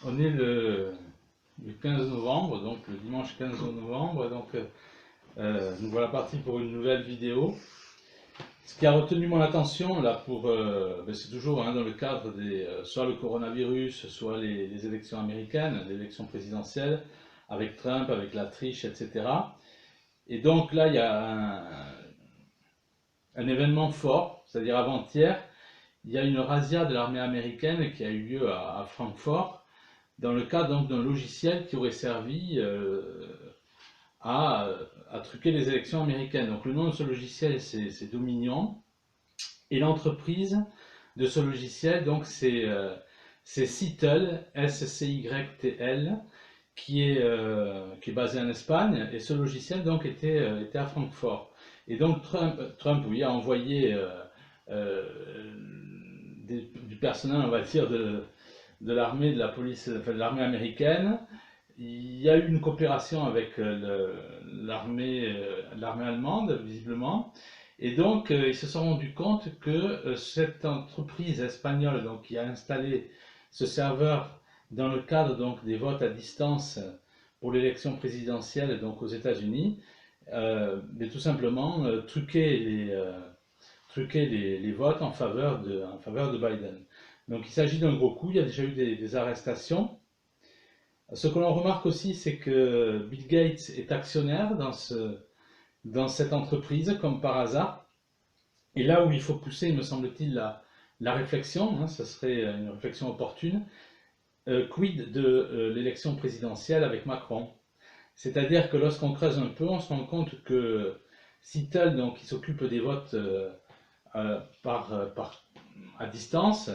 On est le 15 novembre, donc le dimanche 15 novembre, donc nous voilà partis pour une nouvelle vidéo. Ce qui a retenu mon attention là c'est toujours dans le cadre des soit le coronavirus, soit les élections américaines, l'élection présidentielle, avec Trump, avec la triche, etc. Et donc là, il y a un événement fort, c'est-à-dire avant-hier, il y a une razzia de l'armée américaine qui a eu lieu à Francfort, dans le cadre donc d'un logiciel qui aurait servi à, à truquer les élections américaines. Donc le nom de ce logiciel c'est Dominion et l'entreprise de ce logiciel donc c'est Cytl, S-C-Y-T-L, qui est basé en Espagne, et ce logiciel donc était à Francfort. Et donc Trump oui, a envoyé du personnel, on va dire, de l'armée, de la police, enfin, de l'armée américaine. Il y a eu une coopération avec l'armée allemande, visiblement. Et donc, ils se sont rendus compte que cette entreprise espagnole donc, qui a installé ce serveur dans le cadre donc, des votes à distance pour l'élection présidentielle donc, aux États-Unis, mais tout simplement truquer les votes en faveur de Biden. Donc il s'agit d'un gros coup, il y a déjà eu des arrestations. Ce que l'on remarque aussi, c'est que Bill Gates est actionnaire dans cette entreprise, comme par hasard. Et là où il faut pousser, me semble-t-il, la réflexion, ce serait une réflexion opportune, quid de l'élection présidentielle avec Macron. C'est-à-dire que lorsqu'on creuse un peu, on se rend compte que Cytl, donc, qui s'occupe des votes à distance,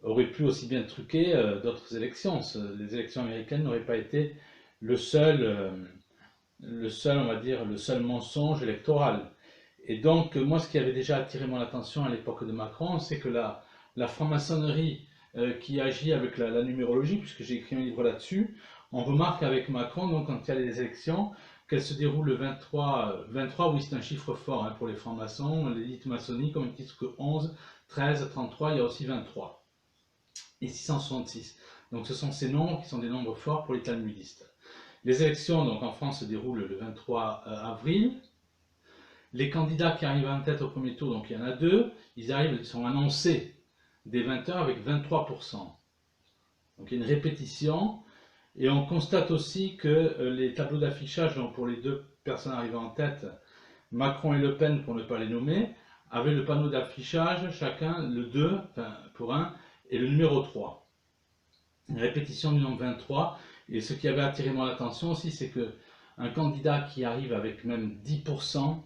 aurait pu aussi bien truquer d'autres élections. Les élections américaines n'auraient pas été on va dire, le seul mensonge électoral. Et donc, moi, ce qui avait déjà attiré mon attention à l'époque de Macron, c'est que la franc-maçonnerie qui agit avec la numérologie, puisque j'ai écrit un livre là-dessus, on remarque avec Macron, donc, quand il y a les élections, qu'elles se déroulent le 23. 23, oui, c'est un chiffre fort pour les francs-maçons, l'élite maçonnique, comme titre que 11, 13, 33, il y a aussi 23 et 666. Donc ce sont ces nombres qui sont des nombres forts pour les talmudistes. Les élections donc, en France se déroulent le 23 avril. Les candidats qui arrivent en tête au premier tour, donc il y en a deux, ils sont annoncés dès 20h avec 23%. Donc il y a une répétition. Et on constate aussi que les tableaux d'affichage pour les deux personnes arrivées en tête, Macron et Le Pen pour ne pas les nommer, avaient le panneau d'affichage, chacun le 2, enfin pour un, et le numéro 3. Une répétition du nombre 23. Et ce qui avait attiré mon attention aussi, c'est qu'un candidat qui arrive avec même 10%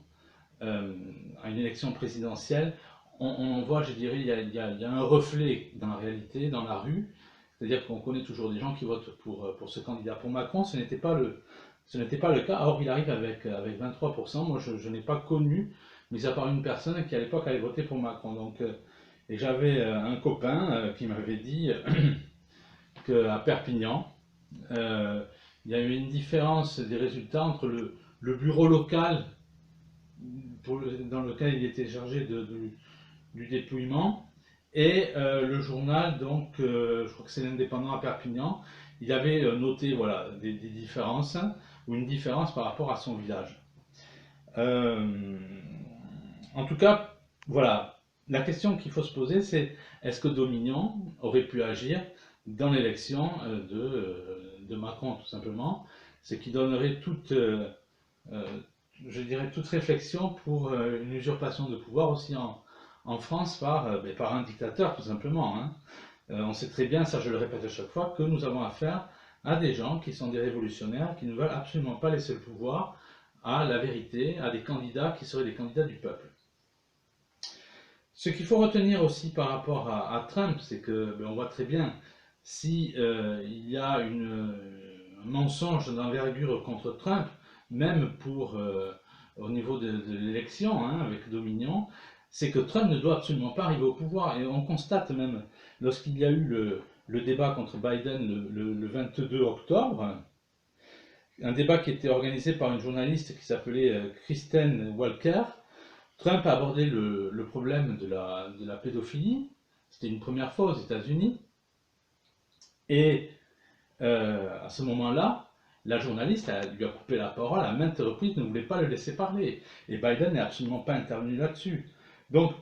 à une élection présidentielle, on voit, je dirais, il y a un reflet dans la réalité, dans la rue. C'est-à-dire qu'on connaît toujours des gens qui votent pour ce candidat. Pour Macron, ce n'était pas le cas. Or, il arrive avec 23%. Moi, je n'ai pas connu, mis à part une personne qui à l'époque avait voté pour Macron. Donc, et j'avais un copain qui m'avait dit qu'à Perpignan, il y a eu une différence des résultats entre le bureau local dans lequel il était chargé du dépouillement et le journal, donc je crois que c'est l'Indépendant à Perpignan, il avait noté voilà, des différences ou une différence par rapport à son village. En tout cas, voilà, la question qu'il faut se poser, c'est est-ce que Dominion aurait pu agir dans l'élection de Macron, tout simplement, ce qui donnerait je dirais, toute réflexion pour une usurpation de pouvoir aussi en France par un dictateur, tout simplement. On sait très bien, ça je le répète à chaque fois, que nous avons affaire à des gens qui sont des révolutionnaires, qui ne veulent absolument pas laisser le pouvoir à la vérité, à des candidats qui seraient des candidats du peuple. Ce qu'il faut retenir aussi par rapport à Trump, c'est que on voit très bien si il y a un mensonge d'envergure contre Trump, même au niveau de l'élection avec Dominion, c'est que Trump ne doit absolument pas arriver au pouvoir. Et on constate même, lorsqu'il y a eu le débat contre Biden le 22 octobre, un débat qui était organisé par une journaliste qui s'appelait Kristen Walker, Trump a abordé le problème de la pédophilie. C'était une première fois aux États-Unis. Et À ce moment-là, la journaliste lui a coupé la parole à maintes reprises, ne voulait pas le laisser parler. Et Biden n'est absolument pas intervenu là-dessus. Donc,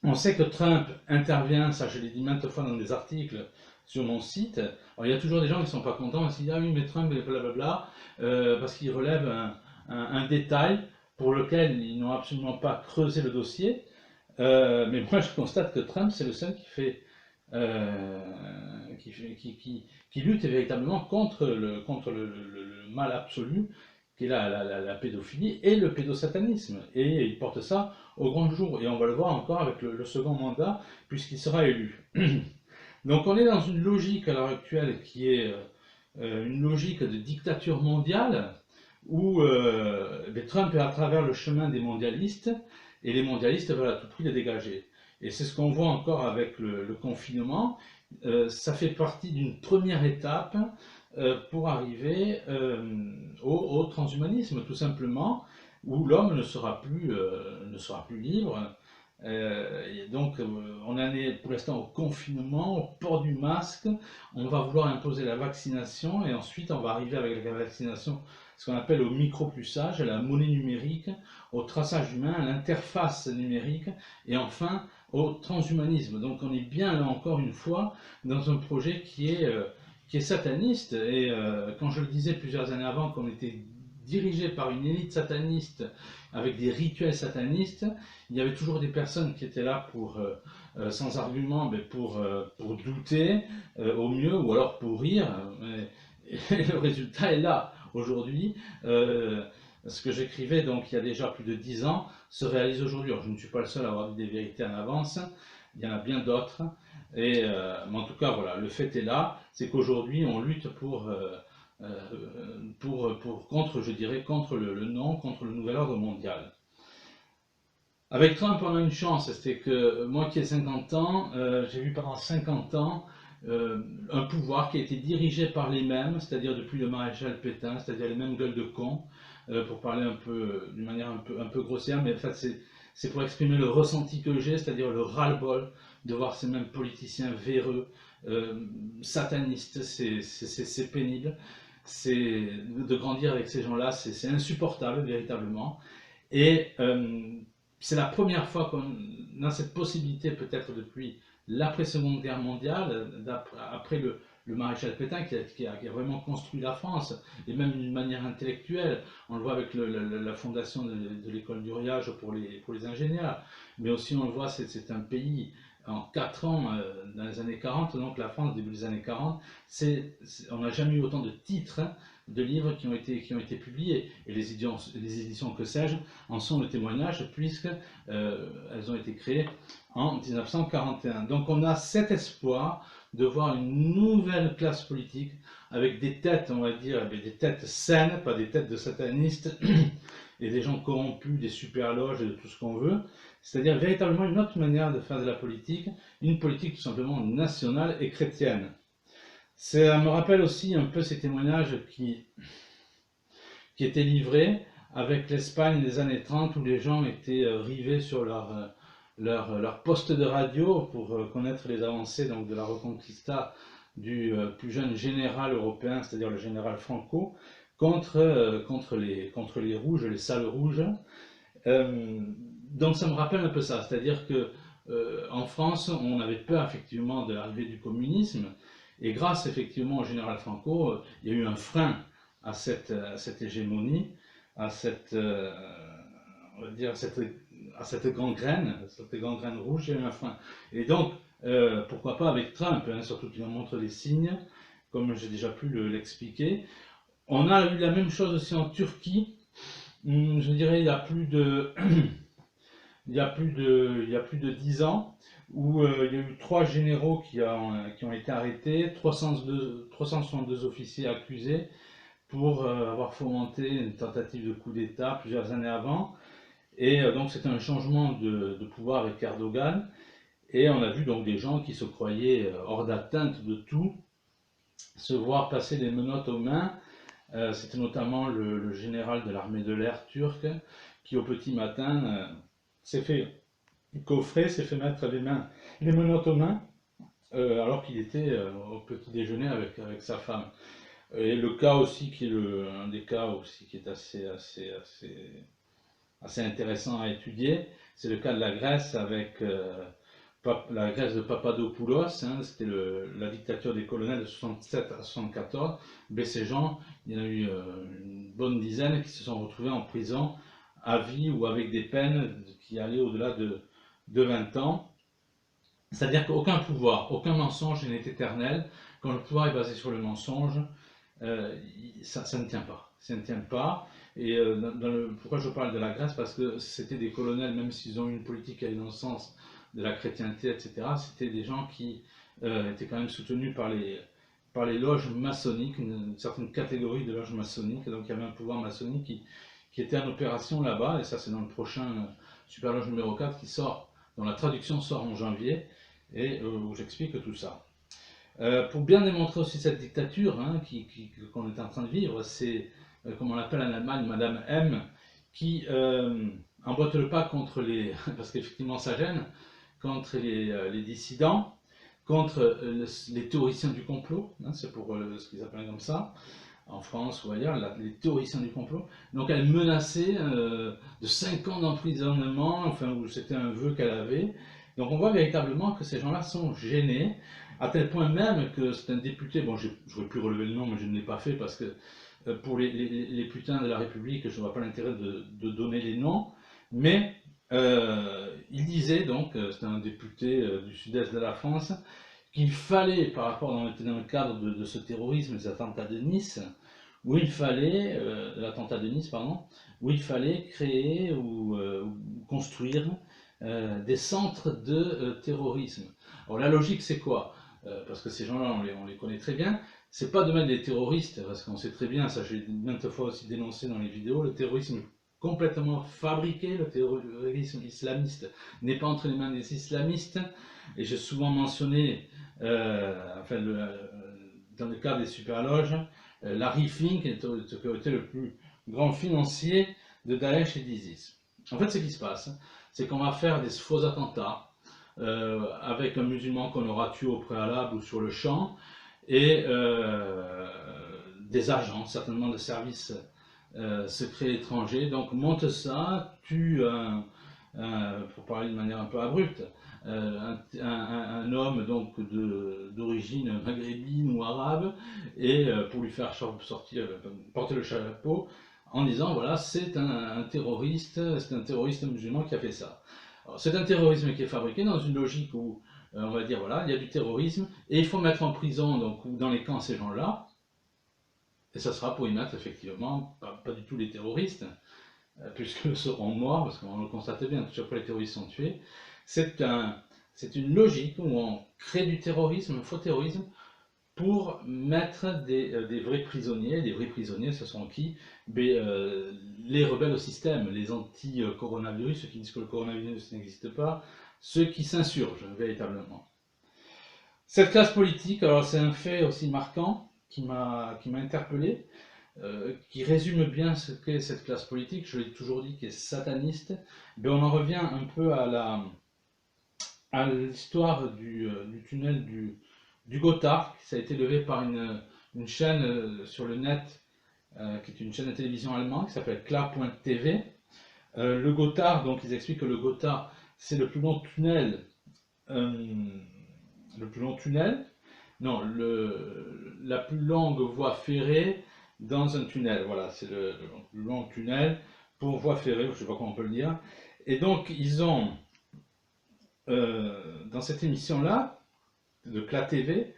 on sait que Trump intervient, ça je l'ai dit maintes fois dans des articles sur mon site. Alors, il y a toujours des gens qui ne sont pas contents, ils disent ah oui mais Trump blablabla, parce qu'il relève un détail pour lequel ils n'ont absolument pas creusé le dossier. Mais moi je constate que Trump c'est le seul qui fait, euh, qui lutte véritablement contre le mal absolu qui est la pédophilie et le pédosatanisme. Et il porte ça au grand jour. Et on va le voir encore avec le second mandat, puisqu'il sera élu. Donc on est dans une logique à l'heure actuelle qui est une logique de dictature mondiale, où Trump est à travers le chemin des mondialistes, et les mondialistes veulent à tout prix les dégager. Et c'est ce qu'on voit encore avec le confinement. Ça fait partie d'une première étape pour arriver au transhumanisme, tout simplement, où l'homme ne sera plus libre. Et donc, on en est pour l'instant au confinement, au port du masque. On va vouloir imposer la vaccination et ensuite on va arriver avec la vaccination, ce qu'on appelle au micropuçage, à la monnaie numérique, au traçage humain, à l'interface numérique et enfin au transhumanisme. Donc, on est bien là encore une fois dans un projet qui est sataniste. Et quand je le disais plusieurs années avant qu'on était dirigé par une élite sataniste avec des rituels satanistes, il y avait toujours des personnes qui étaient là sans argument, mais pour douter au mieux, ou alors pour rire. Et le résultat est là. Aujourd'hui, ce que j'écrivais donc il y a déjà plus de 10 ans se réalise aujourd'hui. Je ne suis pas le seul à avoir dit des vérités en avance, il y en a bien d'autres. Mais en tout cas, voilà, le fait est là, c'est qu'aujourd'hui on lutte contre, je dirais, contre le non, contre le nouvel ordre mondial. Avec Trump, on a une chance, c'est que moi qui ai 50 ans, j'ai vu pendant 50 ans un pouvoir qui a été dirigé par les mêmes, c'est-à-dire depuis le maréchal Pétain, c'est-à-dire les mêmes gueules de cons, pour parler un peu d'une manière un peu grossière, mais en fait c'est pour exprimer le ressenti que j'ai, c'est-à-dire le ras-le-bol de voir ces mêmes politiciens véreux, satanistes, c'est pénible, c'est de grandir avec ces gens-là, c'est insupportable véritablement. Et c'est la première fois qu'on a cette possibilité, peut-être depuis l'après-seconde guerre mondiale, après le maréchal Pétain qui a vraiment construit la France, et même d'une manière intellectuelle. On le voit avec la fondation de l'école du Riage pour les ingénieurs, mais aussi on le voit, c'est un pays en 4 ans, dans les années 40, donc la France, début des années 40, on n'a jamais eu autant de titres de livres qui ont été publiés. Et les éditions que sais-je en sont le témoignage, puisque elles ont été créées en 1941. Donc on a cet espoir de voir une nouvelle classe politique avec des têtes, on va dire, avec des têtes saines, pas des têtes de satanistes et des gens corrompus, des super loges et de tout ce qu'on veut. C'est-à-dire véritablement une autre manière de faire de la politique, une politique tout simplement nationale et chrétienne. Ça me rappelle aussi un peu ces témoignages qui étaient livrés avec l'Espagne des années 30 où les gens étaient rivés sur leur poste de radio pour connaître les avancées donc, de la Reconquista du plus jeune général européen, c'est-à-dire le général Franco, contre les rouges, les salles rouges. Donc ça me rappelle un peu ça, c'est-à-dire que en France, on avait peur effectivement de l'arrivée du communisme, et grâce effectivement au général Franco, il y a eu un frein à cette hégémonie, à cette, on va dire, à cette gangrène rouge, il y a eu un frein. Et donc, pourquoi pas avec Trump, hein, surtout qu'il en montre des signes, comme j'ai déjà pu l'expliquer. On a eu la même chose aussi en Turquie, je dirais il y a plus de il y a plus de 10 ans, où il y a eu 3 généraux qui ont été arrêtés, 362 officiers accusés pour avoir fomenté une tentative de coup d'État plusieurs années avant. Et donc c'était un changement de pouvoir avec Erdogan. Et on a vu donc des gens qui se croyaient hors d'atteinte de tout, se voir passer des menottes aux mains. C'était notamment le général de l'armée de l'air turque qui au petit matin s'est fait coffrer, s'est fait mettre les menottes aux mains alors qu'il était au petit déjeuner avec sa femme. Et le cas aussi, qui est un des cas aussi qui est assez intéressant à étudier, c'est le cas de la Grèce avec la Grèce de Papadopoulos, hein, c'était la dictature des colonels de 67 à 74. Ben, ces gens, il y en a eu une bonne dizaine qui se sont retrouvés en prison à vie ou avec des peines qui allaient au-delà de 20 ans. C'est-à-dire qu'aucun pouvoir, aucun mensonge n'est éternel. Quand le pouvoir est basé sur le mensonge, ça ne tient pas. Ça ne tient pas. Et pourquoi je parle de la Grèce? Parce que c'était des colonels, même s'ils ont eu une politique à dans le sens de la chrétienté, etc., c'était des gens qui étaient quand même soutenus par les loges maçonniques, une certaine catégorie de loges maçonniques. Donc il y avait un pouvoir maçonnique qui était en opération là-bas, et ça c'est dans le prochain Super Loge numéro 4 qui sort, dont la traduction sort en janvier, et où j'explique tout ça. Pour bien démontrer aussi cette dictature hein, qu'on est en train de vivre, c'est, comme on l'appelle en Allemagne, Madame M, qui emboîte le pas contre les, parce qu'effectivement ça gêne, contre les dissidents, contre les théoriciens du complot, hein, c'est pour ce qu'ils appellent comme ça, en France ou ailleurs, les théoriciens du complot. Donc elle menaçait de 5 ans d'emprisonnement, enfin, c'était un vœu qu'elle avait. Donc on voit véritablement que ces gens-là sont gênés, à tel point même que c'est un député, bon j'aurais pu relever le nom mais je ne l'ai pas fait parce que pour les putains de la République je ne vois pas l'intérêt de donner les noms, mais il disait donc, c'était un député du sud-est de la France, qu'il fallait, par rapport dans le cadre de ce terrorisme, des attentats de Nice, où il fallait, l'attentat de Nice, pardon, où il fallait créer ou construire des centres de terrorisme. Alors la logique c'est quoi? Parce que ces gens-là, on les connaît très bien, c'est pas de mettre des terroristes, parce qu'on sait très bien, ça j'ai maintes fois aussi dénoncé dans les vidéos, le terrorisme complètement fabriqué, le terrorisme islamiste n'est pas entre les mains des islamistes, et j'ai souvent mentionné, enfin, dans le cadre des superloges, Larry Fink, qui était le plus grand financier de Daesh et d'ISIS. En fait, ce qui se passe, c'est qu'on va faire des faux attentats avec un musulman qu'on aura tué au préalable ou sur le champ, et des agents, certainement de services secrets étrangers, donc monte ça, tue pour parler de manière un peu abrupte, un homme donc d'origine maghrébine ou arabe, et pour lui faire sortir, porter le chapeau, en disant voilà c'est un terroriste musulman qui a fait ça. C'est un terrorisme qui est fabriqué dans une logique où on va dire voilà il y a du terrorisme et il faut mettre en prison donc ou dans les camps ces gens-là, et ça sera pour y mettre effectivement pas du tout les terroristes, puisqu'ils seront morts, parce qu'on le constate bien, chaque fois les terroristes sont tués. C'est une logique où on crée du terrorisme, un faux terrorisme, pour mettre des vrais prisonniers. Les vrais prisonniers, ce sont qui? Les rebelles au système, les anti-coronavirus, ceux qui disent que le coronavirus n'existe pas, ceux qui s'insurgent véritablement. Cette classe politique, alors c'est un fait aussi marquant qui m'a interpellé, qui résume bien ce qu'est cette classe politique, je l'ai toujours dit, qui est sataniste. Mais on en revient un peu à l'histoire du tunnel du Gothard, ça a été levé par une chaîne sur le net, qui est une chaîne de télévision allemande, qui s'appelle Klar.tv. Le Gothard, donc ils expliquent que le Gothard, c'est le plus long tunnel, non, la plus longue voie ferrée dans un tunnel. Voilà, c'est le plus long tunnel pour voie ferrée, je ne sais pas comment on peut le dire. Et donc, ils ont, dans cette émission-là, de CLA TV,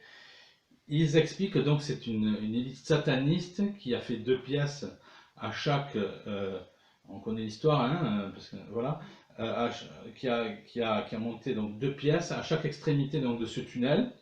ils expliquent que donc c'est une élite sataniste qui a fait 2 pièces à chaque, on connaît l'histoire, hein, parce que voilà, qui a monté donc 2 pièces à chaque extrémité donc de ce tunnel.